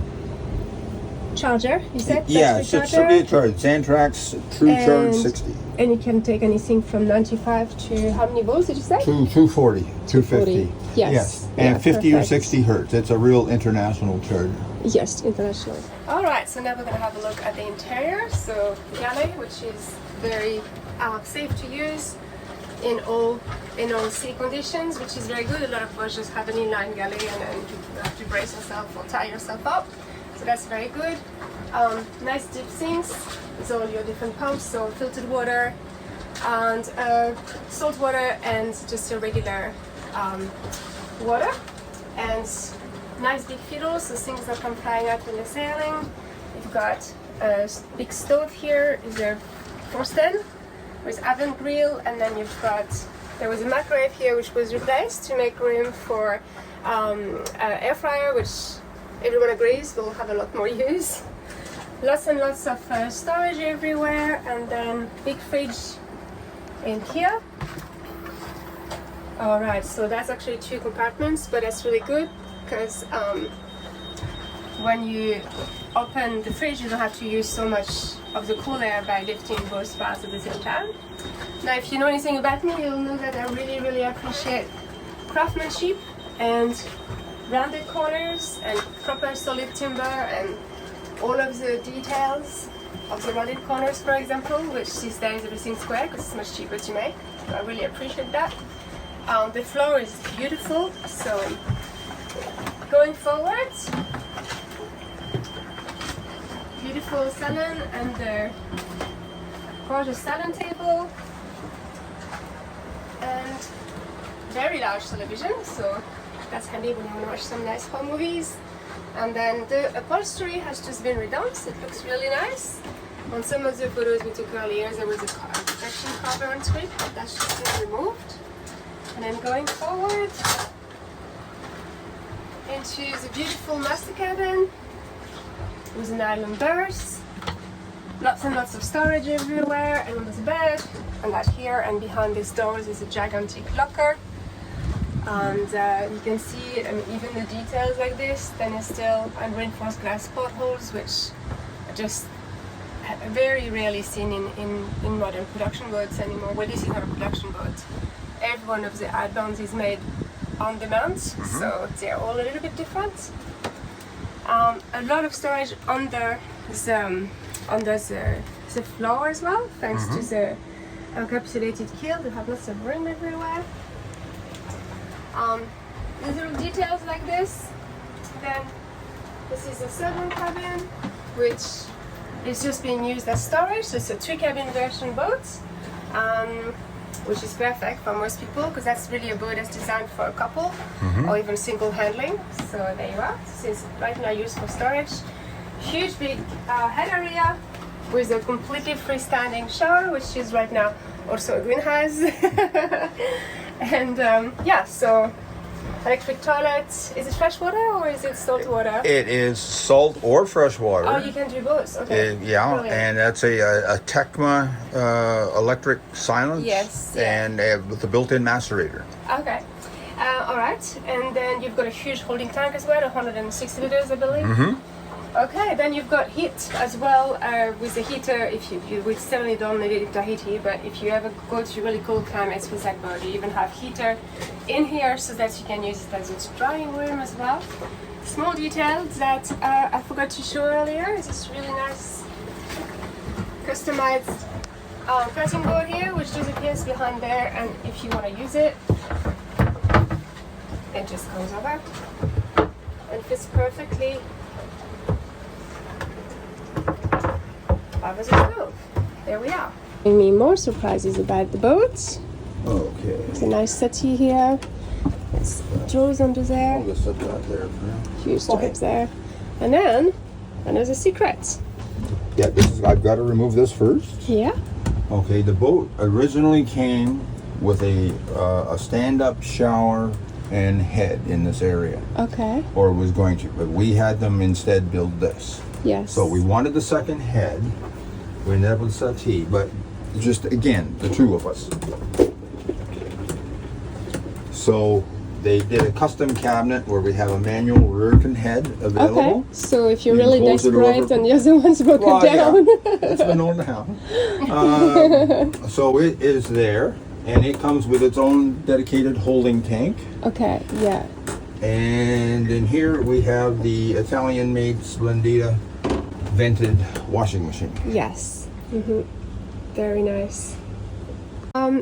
charger, you said? Yeah, it's a charge. Xantrax True Charge 60. And you can take anything from 95 to how many volts did you say? 240, 250. Yes. And 50 or perfect. 60 hertz. It's a real international charger. Yes, international. All right, so now we're going to have a look at the interior. So galley, which is very safe to use in all sea conditions, which is very good. A lot of us just have an inline galley and then you have to brace yourself or tie yourself up. So that's very good. Nice deep sinks with all your different pumps, so filtered water and salt water and just a regular water. And nice big fiddles, so things that come flying out when you're sailing. You've got a big stove here, is a 4-stand with oven grill, and then you've got, there was a microwave here which was replaced to make room for air fryer, which everyone agrees will have a lot more use. Lots and lots of storage everywhere, and then big fridge in here. Alright, so that's actually 2 compartments, but that's really good because when you open the fridge, you don't have to use so much of the cool air by lifting both parts at the same time. Now, if you know anything about me, you'll know that I really appreciate craftsmanship and rounded corners and proper solid timber and all of the details of the rounded corners, for example, which these days everything's square because it's much cheaper to make. So I really appreciate that. The floor is beautiful, so going forward, beautiful salon and the gorgeous salon table and very large television, so that's handy when you want to watch some nice home movies. And then the upholstery has just been redone, so it looks really nice. On some of the photos we took earlier, there was a protection cover on top, but that's just been removed. And then going forward into the beautiful master cabin with an island berth, lots and lots of storage everywhere, and under the bed, and that here, and behind these doors is a gigantic locker. And you can see, I mean, even the details like this, then it's still reinforced glass portholes, which are just very rarely seen in modern production boats anymore. Well, this is not a production boat. Every one of the Outbounds is made on demand, so they're all a little bit different. A lot of storage under the floor as well, thanks to the encapsulated keel. They have lots of room everywhere. These little details like this. Then this is a second cabin, which is just being used as storage. So it's a 3-cabin version boat, which is perfect for most people because that's really a boat that's designed for a couple or even single handling. So there you are. This is right now used for storage. Huge big head area with a completely freestanding shower, which is right now also a greenhouse. And yeah, so electric toilet. Is it fresh water or is it salt water? It is salt or fresh water. Oh, you can do both. Okay. Yeah, Brilliant. and that's a Tecma electric silence. Yes, yeah. And with a built-in macerator. Okay. All right. And then you've got a huge holding tank as well, 160 liters, I believe. Mm-hmm. Okay. Then you've got heat as well with the heater. If you we certainly don't need it to heat here, but if you ever go to really cold climates with that boat, you even have heater in here so that you can use it as a drying room as well. Small details that I forgot to show earlier is this really nice customized cutting board here, which disappears behind there, and if you want to use it, it just comes over and fits perfectly over the stove. There we are. Bring me more surprises about the boat. Okay. It's a nice settee here. It's drawers under there. I'll just set that there for now. Huge stripes there. And then another secret. Yeah, I've got to remove this first. Yeah. Okay, the boat originally came with a stand-up shower and head in this area, Okay. or was going to, but we had them instead build this. Yes. So we wanted the second head. We ended up with settee, but just again, the two of us. So they did a custom cabinet where we have a manual rear-fin head available. Okay. So if you're You really close it desperate over. and the other one's broken Well, down. yeah, it's been known to happen. So it is there, and it comes with its own dedicated holding tank. Okay. Yeah. And in here we have the Italian-made Splendida vented washing machine. Yes. Very nice.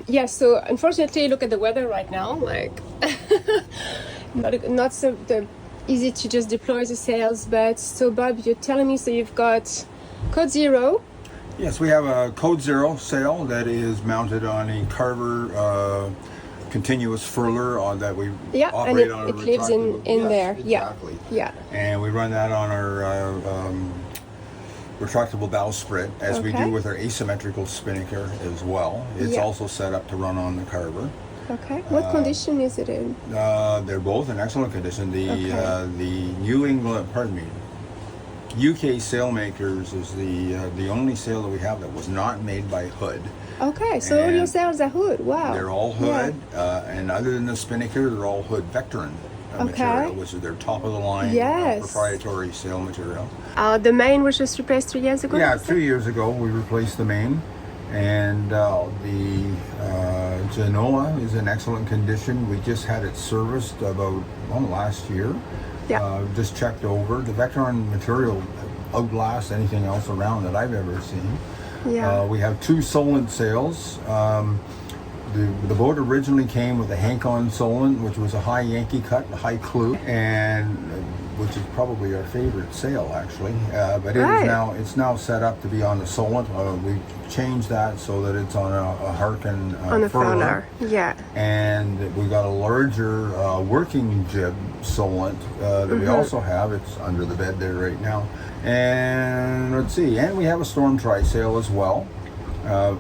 Yeah, so unfortunately, look at the weather right now. Like, not so easy to just deploy the sails. But so, Bob, you're telling me so you've got Code Zero. Yes, we have a Code Zero sail that is mounted on a Carver continuous furler that we operate on. And it lives in Yes, there. Exactly. Yeah. And we run that on our retractable bowsprit, as we Okay. do with our asymmetrical spinnaker as well. It's Yeah. also set up to run on the Carver. Okay. What condition is it in? They're both in excellent condition. Okay. The New England, UK Sailmakers is the only sail that we have that was not made by Hood. Okay, so all your And sails are Hood. Wow. They're all Hood, and other than the spinnaker, they're all Hood Vectran material, which is their top of the line proprietary sail material. The main was just replaced 3 years ago? Yeah, 2 years ago we replaced the main, and the Genoa is in excellent condition. We just had it serviced about last year. Yeah. Just checked over. The Vectran material outlasts anything else around that I've ever seen. Yeah. We have 2 Solent sails. The boat originally came with a Hank-on Solent, which was a high Yankee cut, a high clue, and which is probably our favorite sail actually. But it's now set up to be on the Solent. We changed that so that it's on a Harkin on the furler. Yeah. And we got a larger working jib Solent that we also have. It's under the bed there right now. And let's see, and we have a Storm Trysail as well.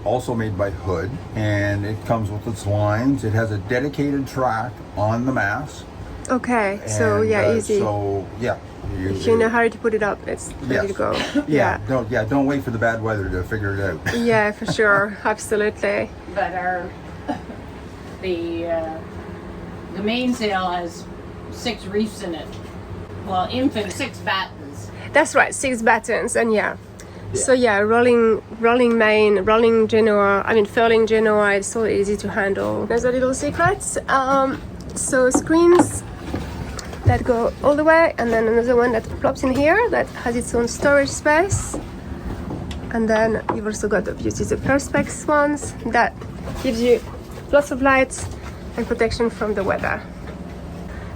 Also made by Hood, and it comes with its lines. It has a dedicated track on the mast. Okay, so And, easy. So yeah, if you're in a hurry to put it up, it's ready to go. Yeah. Don't wait for the bad weather to figure it out. Yeah, for sure, absolutely. But the mainsail has 6 reefs in it. Well, infant 6 battens. That's right, 6 battens, and So rolling main, rolling Genoa, furling Genoa, it's so easy to handle. There's a little secret. So screens that go all the way, and then another one that plops in here that has its own storage space. And then you've also got obviously the Perspex ones that gives you lots of light and protection from the weather.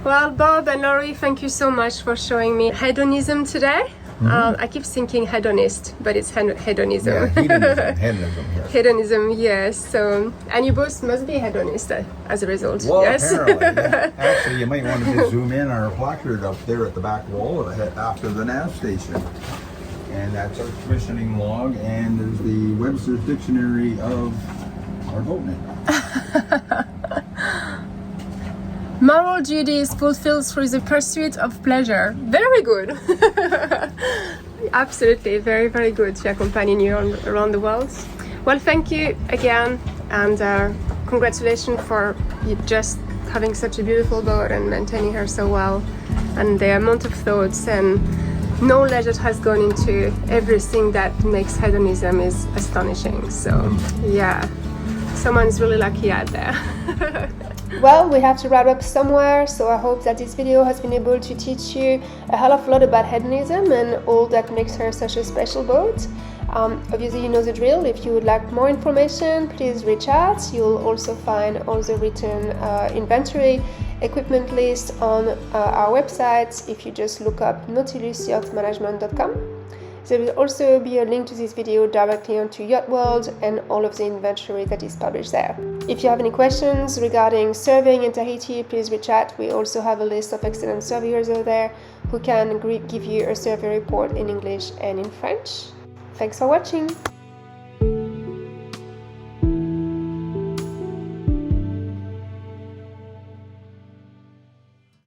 Well, Bob and Laurie, thank you so much for showing me hedonism today. I keep thinking hedonist, but it's hedonism. Yeah, hedonism. Yes. Hedonism, yes. So, and you both must be hedonist as a result. Well, yes. apparently. Yeah. Actually, you might want to just zoom in our placard up there at the back wall after the nav station. And that's our commissioning log, and there's the Webster's Dictionary of our boat name. Moral duties fulfilled through the pursuit of pleasure. Very good. Absolutely, very, very good to accompany you around the world. Well, thank you again, and congratulations for you just having such a beautiful boat and maintaining her so well, and the amount of thoughts and knowledge that has gone into everything that makes hedonism is astonishing. So yeah, someone's really lucky out there. Well, we have to wrap up somewhere, so I hope that this video has been able to teach you a hell of a lot about hedonism and all that makes her such a special boat. Obviously, you know the drill. If you would like more information, please reach out. You'll also find all the written inventory equipment list on our website if you just look up nautilusyachtmanagement.com. There will also be a link to this video directly onto Yacht World and all of the inventory that is published there. If you have any questions regarding surveying in Tahiti, please reach out. We also have a list of excellent surveyors over there who can give you a survey report in English and in French. Thanks for watching!